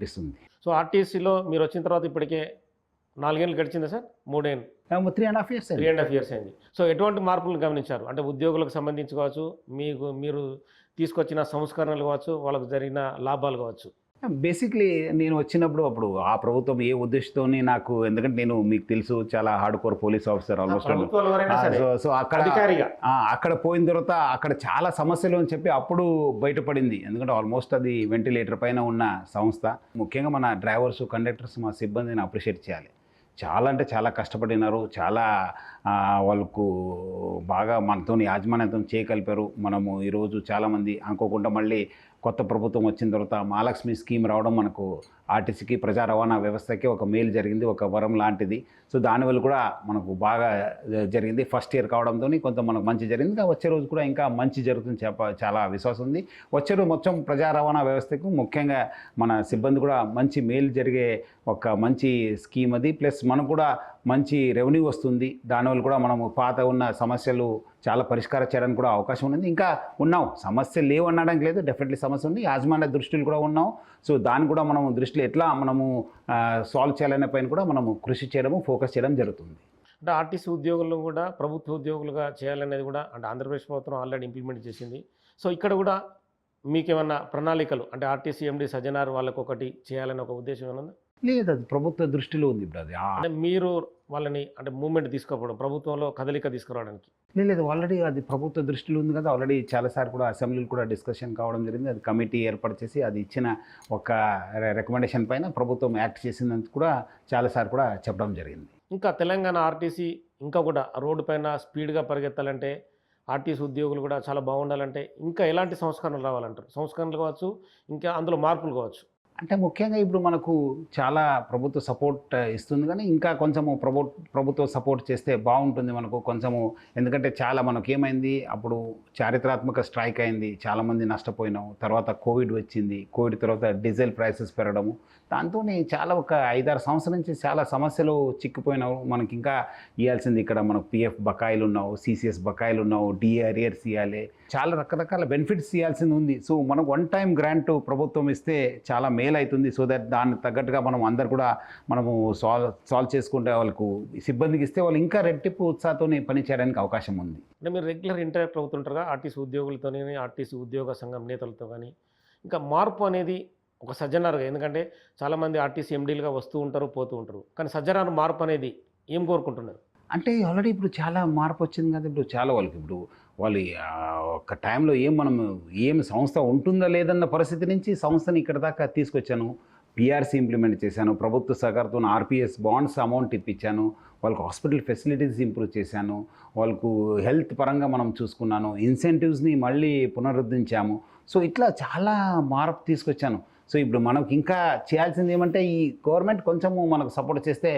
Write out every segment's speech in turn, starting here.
ఇస్తుంది. సో ఆర్టీసీలో మీరు వచ్చిన తర్వాత ఇప్పటికే 4 ఏళ్ళు గడిచిందా సార్? 3 ఏళ్ళు, 3.5 years 3.5 years అయింది. సో ఎటువంటి మార్పులను గమనించారు? అంటే ఉద్యోగులకు సంబంధించి కావచ్చు, మీరు తీసుకొచ్చిన సంస్కరణలు కావచ్చు, వాళ్ళకు జరిగిన లాభాలు కావచ్చు. బేసిక్లీ నేను వచ్చినప్పుడు అప్పుడు ఆ ప్రభుత్వం ఏ ఉద్దేశంతోని నాకు, ఎందుకంటే నేను మీకు తెలుసు చాలా hard core police officer almost. ప్రభుత్వాలు ఎవరైనా సరే సో అక్కడ అధికారిగా అక్కడ పోయిన తర్వాత అక్కడ చాలా సమస్యలు అని చెప్పి అప్పుడు బయటపడింది. ఎందుకంటే ఆల్మోస్ట్ అది వెంటిలేటర్ పైన ఉన్న సంస్థ. ముఖ్యంగా మన డ్రైవర్స్, కండక్టర్స్, మా సిబ్బందిని అప్రిషియేట్ చేయాలి. చాలా అంటే చాలా కష్టపడినారు. చాలా వాళ్ళకు బాగా మనతో యాజమాన్యంతో చేయగలిపారు. మనము ఈరోజు చాలామంది అనుకోకుండా మళ్ళీ కొత్త ప్రభుత్వం వచ్చిన తర్వాత మహాలక్ష్మి స్కీమ్ రావడం మనకు ఆర్టీసీకి, ప్రజా రవాణా వ్యవస్థకి ఒక మేలు జరిగింది, ఒక వరం లాంటిది. సో దానివల్ల కూడా మనకు బాగా జరిగింది. ఫస్ట్ ఇయర్ కావడంతో కొంత మనకు మంచి జరిగింది. వచ్చే రోజు కూడా ఇంకా మంచి జరుగుతుంది చాలా విశ్వాసం ఉంది. వచ్చే రోజు మొత్తం ప్రజా రవాణా వ్యవస్థకు ముఖ్యంగా మన సిబ్బంది కూడా మంచి మేలు జరిగే ఒక మంచి స్కీమ్ అది. ప్లస్ మనకు కూడా మంచి రెవెన్యూ వస్తుంది. దానివల్ల కూడా మనము పాత ఉన్న సమస్యలు చాలా పరిష్కారం చేయడానికి కూడా అవకాశం ఉంది. ఇంకా ఉన్నాం, సమస్యలు లేవు అనడానికి లేదు, డెఫినెట్లీ సమస్య ఉంది. యాజమాన్య దృష్టిలో కూడా ఉన్నాం. సో దాన్ని కూడా మనము దృష్టిలో ఎట్లా మనము సాల్వ్ చేయాలనే పైన కూడా మనము కృషి చేయడము, ఫోకస్ చేయడం జరుగుతుంది. అంటే ఆర్టీసీ ఉద్యోగులను కూడా ప్రభుత్వ ఉద్యోగులుగా చేయాలనేది కూడా అంటే ఆంధ్రప్రదేశ్ ప్రభుత్వం ఆల్రెడీ ఇంప్లిమెంట్ చేసింది. సో ఇక్కడ కూడా మీకేమన్నా ప్రణాళికలు, అంటే ఆర్టీసీ ఎండి సజ్జనార్ వాళ్ళకు ఒకటి చేయాలని ఒక ఉద్దేశం ఏమన్నా? లేదు, అది ప్రభుత్వ దృష్టిలో ఉంది. ఇప్పుడు అది అంటే మీరు వాళ్ళని అంటే మూవ్మెంట్ తీసుకోవడం, ప్రభుత్వంలో కదలిక తీసుకురావడానికి లేదు, ఆల్రెడీ అది ప్రభుత్వ దృష్టిలో ఉంది కదా. ఆల్రెడీ చాలాసార్లు కూడా అసెంబ్లీలో కూడా డిస్కషన్ కావడం జరిగింది. అది కమిటీ ఏర్పాటు చేసి అది ఇచ్చిన ఒక రికమెండేషన్ పైన ప్రభుత్వం యాక్ట్ చేసిందని కూడా చాలాసార్లు కూడా చెప్పడం జరిగింది. ఇంకా తెలంగాణ ఆర్టీసీ ఇంకా కూడా రోడ్డు పైన స్పీడ్గా పరిగెత్తాలంటే, ఆర్టీసీ ఉద్యోగులు కూడా చాలా బాగుండాలంటే ఇంకా ఎలాంటి సంస్కరణలు రావాలంటారు? సంస్కరణలు కావచ్చు, ఇంకా అందులో మార్పులు కావచ్చు. అంటే ముఖ్యంగా ఇప్పుడు మనకు చాలా ప్రభుత్వ సపోర్ట్ ఇస్తుంది, కానీ ఇంకా కొంచెము ప్రభుత్వ సపోర్ట్ చేస్తే బాగుంటుంది మనకు కొంచెము. ఎందుకంటే చాలా మనకు ఏమైంది, అప్పుడు చారిత్రాత్మక స్ట్రైక్ అయింది, చాలామంది నష్టపోయినాం. తర్వాత కోవిడ్ వచ్చింది, కోవిడ్ తర్వాత డీజిల్ ప్రైసెస్ పెరగడము, దాంతో చాలా ఒక 5-6 సంవత్సరాల నుంచి చాలా సమస్యలు చిక్కిపోయినావు. మనకి ఇంకా ఇవ్వాల్సింది ఇక్కడ మనకు పిఎఫ్ బకాయిలు ఉన్నావు, సిసిఎస్ బకాయిలు ఉన్నావు, డిఏ అరియర్స్ ఇవ్వాలి, చాలా రకరకాల బెనిఫిట్స్ ఇవ్వాల్సింది ఉంది. సో మనకు 1 time గ్రాంట్ ప్రభుత్వం ఇస్తే చాలా మేలు అవుతుంది. సో దట్ దానికి తగ్గట్టుగా మనం అందరు కూడా మనము సాల్వ్ చేసుకుంటే వాళ్ళకు సిబ్బందికి ఇస్తే వాళ్ళు ఇంకా రెట్టింపు ఉత్సాహంతో పని చేయడానికి అవకాశం ఉంది. అంటే మీరు రెగ్యులర్ ఇంటరాక్ట్ అవుతుంటారుగా ఆర్టీసీ ఉద్యోగులతో, ఆర్టీసీ ఉద్యోగ సంఘం నేతలతో, కానీ ఇంకా మార్పు అనేది ఒక సజ్జనారుగా, ఎందుకంటే చాలామంది ఆర్టీసీ ఎండీలుగా వస్తూ ఉంటారు, పోతూ ఉంటారు, కానీ సజ్జనారు మార్పు అనేది ఏం కోరుకుంటున్నారు? అంటే ఆల్రెడీ ఇప్పుడు చాలా మార్పు వచ్చింది కదా. ఇప్పుడు చాలా వాళ్ళకి ఇప్పుడు వాళ్ళు ఒక టైంలో ఏం సంస్థ ఉంటుందా లేదన్న పరిస్థితి నుంచి సంస్థని ఇక్కడ దాకా తీసుకొచ్చాను. పిఆర్సీ ఇంప్లిమెంట్ చేశాను, ప్రభుత్వ సహకారంతో ఆర్పిఎస్ బాండ్స్ అమౌంట్ ఇప్పించాను, వాళ్ళకు హాస్పిటల్ ఫెసిలిటీస్ ఇంప్రూవ్ చేశాను, వాళ్ళకు హెల్త్ పరంగా మనం చూసుకున్నాను, ఇన్సెంటివ్స్ని మళ్ళీ పునరుద్ధరించాము. సో ఇట్లా చాలా మార్పు తీసుకొచ్చాను. సో ఇప్పుడు మనకు ఇంకా చేయాల్సింది ఏమంటే, ఈ గవర్నమెంట్ కొంచెము మనకు సపోర్ట్ చేస్తే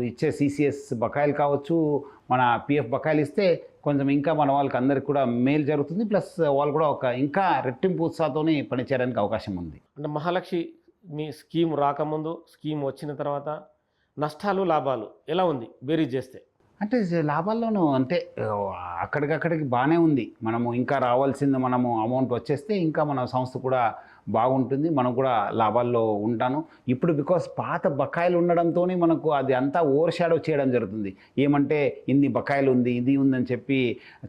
ఇచ్చే సిసిఎస్ బకాయిలు కావచ్చు, మన పిఎఫ్ బకాయిలు ఇస్తే కొంచెం ఇంకా మన వాళ్ళకి అందరికి కూడా మేలు జరుగుతుంది. ప్లస్ వాళ్ళు కూడా ఒక ఇంకా రెట్టింపు ఉత్సాహంతో పనిచేయడానికి అవకాశం ఉంది. అంటే మహాలక్ష్మి మీ స్కీమ్ రాకముందు, స్కీమ్ వచ్చిన తర్వాత నష్టాలు లాభాలు ఎలా ఉంది బేరీజ్ చేస్తే? అంటే లాభాల్లోనూ అంటే అక్కడికక్కడికి బాగానే ఉంది. మనము ఇంకా రావాల్సింది మనము అమౌంట్ వచ్చేస్తే ఇంకా మన సంస్థ కూడా బాగుంటుంది, మనం కూడా లాభాల్లో ఉంటాను. ఇప్పుడు బికాస్ పాత బకాయిలు ఉండడంతో మనకు అది అంతా ఓవర్ షాడో చేయడం జరుగుతుంది. ఏమంటే ఇన్ని బకాయిలు ఉంది, ఇది ఉందని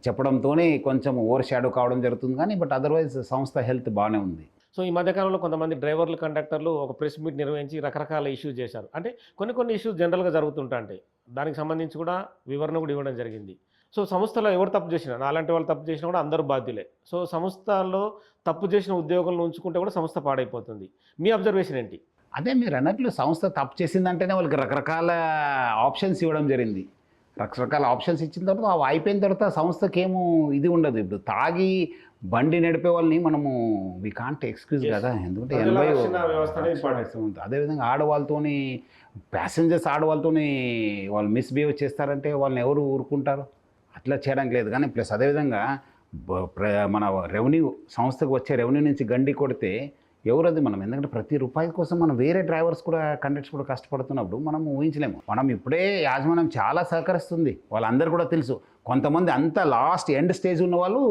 చెప్పడంతోనే కొంచెం ఓవర్ షాడో కావడం జరుగుతుంది. కానీ బట్ అదర్వైజ్ సంస్థ హెల్త్ బాగానే ఉంది. సో ఈ మధ్యకాలంలో కొంతమంది డ్రైవర్లు, కండక్టర్లు ఒక ప్రెస్ మీట్ నిర్వహించి రకరకాల ఇష్యూస్ చేశారు. అంటే కొన్ని ఇష్యూస్ జనరల్గా జరుగుతుంటాయి, దానికి సంబంధించి కూడా వివరణ కూడా ఇవ్వడం జరిగింది. సో సంస్థలో ఎవరు తప్పు చేసినా, అలాంటి వాళ్ళు తప్పు చేసినా కూడా అందరూ బాధ్యులే. సో సంస్థలో తప్పు చేసిన ఉద్యోగులను ఉంచుకుంటే కూడా సంస్థ పాడైపోతుంది. మీ అబ్జర్వేషన్ ఏంటి? అదే మీరు అన్నట్లు సంస్థ తప్పు చేసిందంటేనే వాళ్ళకి రకరకాల ఆప్షన్స్ ఇవ్వడం జరిగింది. రకరకాల ఆప్షన్స్ ఇచ్చిన తర్వాత అవి అయిపోయిన తర్వాత సంస్థకి ఏమో ఇది ఉండదు. ఇప్పుడు తాగి బండి నడిపే వాళ్ళని మనము వి కాంట్ ఎక్స్క్యూజ్ కదా, ఎందుకంటే 80 అదేవిధంగా ఆడవాళ్ళతోని ప్యాసింజర్స్ ఆడవాళ్ళతోని వాళ్ళు మిస్బిహేవ్ చేస్తారంటే వాళ్ళని ఎవరు ఊరుకుంటారు? అట్లా చేయడానికి లేదు. కానీ ప్లస్ అదేవిధంగా మన రెవెన్యూ సంస్థకు వచ్చే రెవెన్యూ నుంచి గండి కొడితే ఎవరది మనం, ఎందుకంటే ప్రతి రూపాయి కోసం మనం వేరే డ్రైవర్స్ కూడా, కండక్టర్స్ కూడా కష్టపడుతున్నప్పుడు మనం ఊహించలేము. మనం ఇప్పుడే యాజమాన్యం చాలా సహకరిస్తుంది, వాళ్ళందరూ కూడా తెలుసు. కొంతమంది అంత లాస్ట్ ఎండ్ స్టేజ్ ఉన్న వాళ్ళు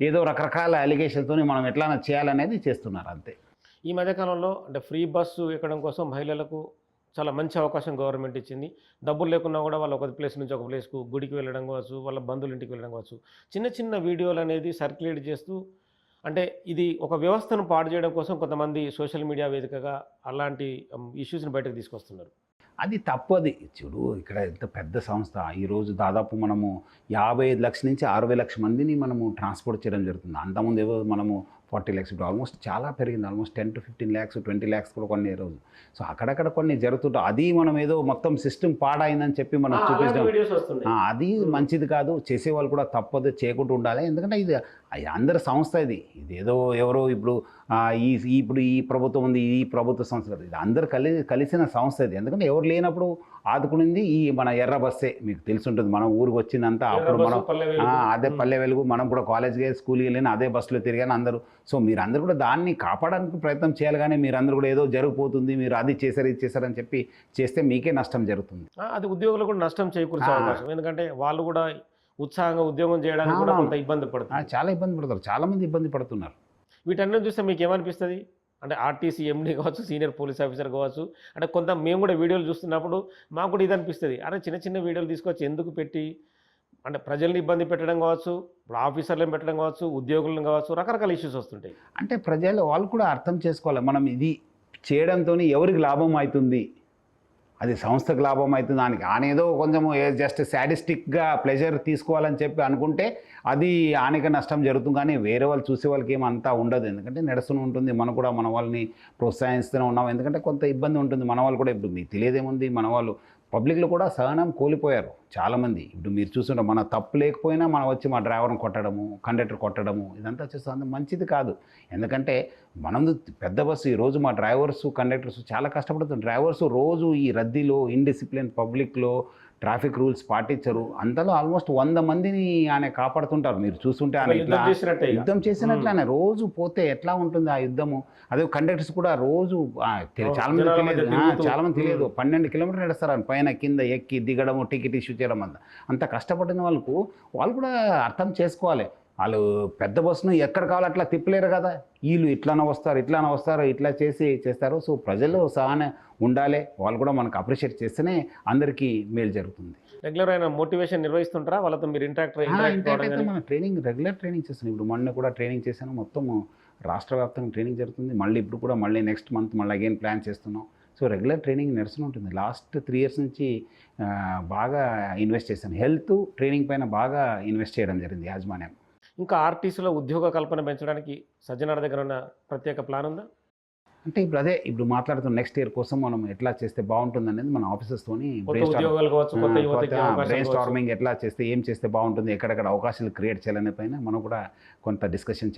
ఏదో రకరకాల అలిగేషన్తో మనం ఎట్లా చేయాలనేది చేస్తున్నారు అంతే. ఈ మధ్యకాలంలో అంటే ఫ్రీ బస్సు ఎక్కడం కోసం మహిళలకు చాలా మంచి అవకాశం గవర్నమెంట్ ఇచ్చింది. డబ్బులు లేకున్నా కూడా వాళ్ళు ఒక ప్లేస్ నుంచి ఒక ప్లేస్‌కు గుడికి వెళ్ళడం కావచ్చు, వాళ్ళ బంధువుల ఇంటికి వెళ్ళడం కావచ్చు. చిన్న చిన్న వీడియోలనేది సర్క్యులేట్ చేస్తూ అంటే ఇది ఒక వ్యవస్థను పాడు చేయడం కోసం కొంతమంది సోషల్ మీడియా వేదికగా అలాంటి ఇష్యూస్‌ని బయటకు తీసుకొస్తున్నారు. అది తప్పది. చూడు ఇక్కడ ఎంత పెద్ద సంస్థ. ఈరోజు దాదాపు మనము 55 లక్షల నుంచి 60 లక్షల మందిని మనము ట్రాన్స్‌పోర్ట్ చేయడం జరుగుతుంది. అంతకుముందు ఏవో మనము 40 లాక్స్, ఇప్పుడు ఆల్మోస్ట్ చాలా పెరిగింది. ఆల్మోస్ట్ 10-15 లాక్స్, 20 లాక్స్ కూడా కొన్ని రోజు. సో అక్కడక్కడ కొన్ని జరుగుతుంటాయి. అది మనం ఏదో మొత్తం సిస్టమ్ పాడైందని చెప్పి మనం అలాంటి చూపించడం వీడియోస్ వస్తున్నాయి. అది మంచిది కాదు. చేసేవాళ్ళు కూడా తప్పదు, చేయకుండా ఉండాలి. ఎందుకంటే ఇది అందరి సంస్థ ఇది. ఇదేదో ఎవరో ఇప్పుడు ఇప్పుడు ఈ ప్రభుత్వం ఉంది, ఈ ప్రభుత్వ సంస్థ కాదు. ఇది అందరు కలిసిన సంస్థ ఇది. ఎందుకంటే ఎవరు లేనప్పుడు ఆదుకునింది ఈ మన ఎర్ర బస్సే. మీకు తెలిసుంటుంది, మనం ఊరికి వచ్చిందంతా అప్పుడు మనం అదే పల్లె వెలుగు. మనం కూడా కాలేజ్కి స్కూల్కి వెళ్ళిన అదే బస్సులో తిరిగాను అందరూ. సో మీరందరూ కూడా దాన్ని కాపాడడానికి ప్రయత్నం చేయాలి. కానీ మీరందరూ కూడా ఏదో జరిగిపోతుంది, మీరు అది చేశారు ఇది చేశారని చెప్పి చేస్తే మీకే నష్టం జరుగుతుంది. అది ఉద్యోగులకు కూడా నష్టం చేకూర్చే అవకాశం. ఎందుకంటే వాళ్ళు కూడా ఉత్సాహంగా ఉద్యోగం చేయడానికి కూడా కొంత ఇబ్బంది పడుతుంది. చాలా ఇబ్బంది పడతారు, చాలామంది ఇబ్బంది పడుతున్నారు. వీటన్నిటిని చూస్తే మీకు ఏమనిపిస్తుంది? అంటే ఆర్టీసీ ఎండీ కావచ్చు, సీనియర్ పోలీస్ ఆఫీసర్ కావచ్చు, అంటే కొంత మేము కూడా వీడియోలు చూస్తున్నప్పుడు మాకు కూడా ఇది అనిపిస్తుంది. అరే చిన్న చిన్న వీడియోలు తీసుకొచ్చి ఎందుకు పెట్టి అంటే ప్రజల్ని ఇబ్బంది పెట్టడం కావచ్చు, ఇప్పుడు ఆఫీసర్లను పెట్టడం కావచ్చు, ఉద్యోగులను కావచ్చు, రకరకాల ఇష్యూస్ వస్తుంటాయి. అంటే ప్రజలు వాళ్ళు కూడా అర్థం చేసుకోవాలి. మనం ఇది చేయడంతో ఎవరికి లాభం అవుతుంది, అది సంస్థకు లాభం అవుతుంది. దానికి ఆనేదో కొంచెము జస్ట్ సాడిస్టిక్గా ప్లెజర్ తీసుకోవాలని చెప్పి అనుకుంటే అది ఆనక నష్టం జరుగుతుంది. కానీ వేరే వాళ్ళు చూసే వాళ్ళకి ఏమంతా ఉండదు. ఎందుకంటే నడుస్తూనే ఉంటుంది. మనం కూడా మన వాళ్ళని ప్రోత్సహిస్తూనే ఉన్నాం. ఎందుకంటే కొంత ఇబ్బంది ఉంటుంది. మన వాళ్ళు కూడా ఇప్పుడు మీకు తెలియదేముంది, మన వాళ్ళు పబ్లిక్లో కూడా సహనం కోల్పోయారు చాలామంది. ఇప్పుడు మీరు చూస్తుంటారు, మన తప్పు లేకపోయినా మనం వచ్చి మా డ్రైవర్ని కొట్టడము, కండక్టర్ కొట్టడము, ఇదంతా చేస్తుంది మంచిది కాదు. ఎందుకంటే మనం పెద్ద బస్సు ఈరోజు మా డ్రైవర్స్ కండక్టర్స్ చాలా కష్టపడుతుంది. డ్రైవర్స్ రోజు ఈ రద్దీలో ఇండిసిప్లిన్ పబ్లిక్లో ట్రాఫిక్ రూల్స్ పాటించరు. అంతలో ఆల్మోస్ట్ 100 మందిని ఆయన కాపాడుతుంటారు. మీరు చూస్తుంటే ఆయన ఇట్లా యుద్ధం చేసినట్లు ఆయన రోజు పోతే ఎట్లా ఉంటుంది ఆ యుద్ధము. అదే కండక్టర్స్ కూడా రోజు చాలామంది తెలియదు 12 కిలోమీటర్లు నడుస్తారు ఆయన పైన కింద ఎక్కి దిగడము, టికెట్ ఇష్యూ చేయడం అంత కష్టపడిన వాళ్ళకు వాళ్ళు కూడా అర్థం చేసుకోవాలి. వాళ్ళు పెద్ద బస్సును ఎక్కడ కావాలో అట్లా తిప్పలేరు కదా. వీళ్ళు ఇట్లానే వస్తారు ఇట్లా చేస్తారు. సో ప్రజలు సహనం ఉండాలి. వాళ్ళు కూడా మనకు అప్రిషియేట్ చేస్తేనే అందరికీ మేలు జరుగుతుంది. రెగ్యులర్ అయిన మోటివేషన్ నిర్వహిస్తుంటారా వాళ్ళతో? మీరు ఇంటరాక్ట్ అయితే మన రెగ్యులర్ ట్రైనింగ్ చేస్తున్నాం. ఇప్పుడు మొన్న కూడా ట్రైనింగ్ చేశాను. మొత్తం రాష్ట్ర వ్యాప్తంగా ట్రైనింగ్ జరుగుతుంది. మళ్ళీ ఇప్పుడు కూడా మళ్ళీ నెక్స్ట్ మంత్ మళ్ళీ అగైన్ ప్లాన్ చేస్తున్నాం. సో రెగ్యులర్ ట్రైనింగ్ నడుస్తూనే ఉంటుంది. లాస్ట్ 3 ఇయర్స్ నుంచి బాగా ఇన్వెస్ట్ చేశాను. హెల్త్ ట్రైనింగ్ పైన బాగా ఇన్వెస్ట్ చేయడం జరిగింది యాజమాన్యం. ఇంకా ఆర్టీసీలో ఉద్యోగ కల్పన పెంచడానికి సజ్జనార్ దగ్గర ఉన్న ప్రత్యేక ప్లాన్ ఉందా? అంటే ఇప్పుడు మాట్లాడుతున్న నెక్స్ట్ ఇయర్ కోసం మనం ఎట్లా చేస్తే బాగుంటుంది అనేది మన ఆఫీసెస్తోని బ్రెయిన్ స్టార్మింగ్ ఎట్లా చేస్తే ఏం చేస్తే బాగుంటుంది, ఎక్కడెక్కడ అవకాశాలు క్రియేట్ చేయాలనే పైన మనం కూడా కొంత డిస్కషన్